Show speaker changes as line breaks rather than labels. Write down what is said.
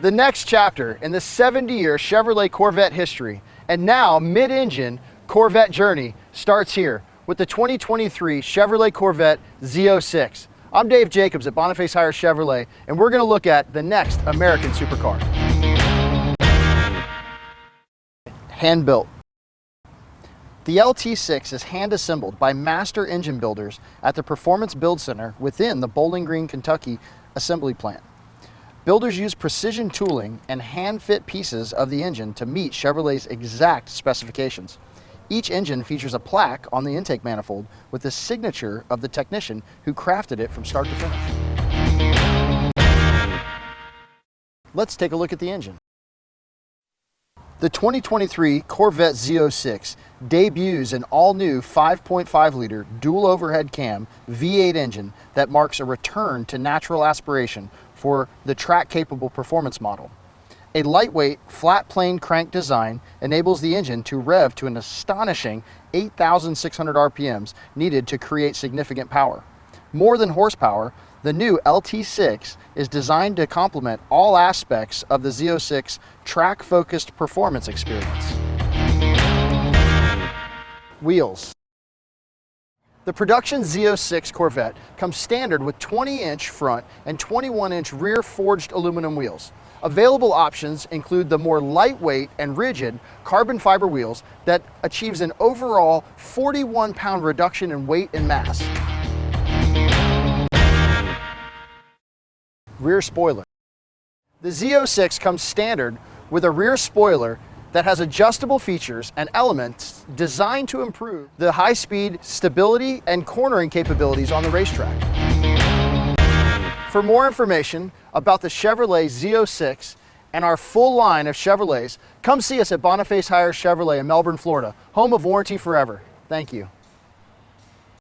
The next chapter in the 70-year Chevrolet Corvette history and now mid-engine Corvette journey starts here with the 2023 Chevrolet Corvette Z06. I'm Dave Jacobs at Jake Hiers Chevrolet, and we're going to look at the next American supercar. Hand-built. The LT6 is hand-assembled by master engine builders at the Performance Build Center within the Bowling Green, Kentucky assembly plant. Builders use precision tooling and hand-fit pieces of the engine to meet Chevrolet's exact specifications. Each engine features a plaque on the intake manifold with the signature of the technician who crafted it from start to finish. Let's take a look at the engine. The 2023 Corvette Z06 debuts an all-new 5.5-liter dual overhead cam V8 engine that marks a return to natural aspiration for the track-capable performance model. A lightweight, flat-plane crank design enables the engine to rev to an astonishing 8,600 RPMs needed to create significant power. More than horsepower, the new LT6 is designed to complement all aspects of the Z06 track-focused performance experience. Wheels. The production Z06 Corvette comes standard with 20-inch front and 21-inch rear forged aluminum wheels. Available options include the more lightweight and rigid carbon fiber wheels that achieves an overall 41-pound reduction in weight and mass. Rear spoiler. The Z06 comes standard with a rear spoiler that has adjustable features and elements designed to improve the high-speed stability and cornering capabilities on the racetrack. For more information about the Chevrolet Z06 and our full line of Chevrolets, come see us at Jake Hiers Chevrolet in Melbourne, Florida, home of Warranty Forever. Thank you.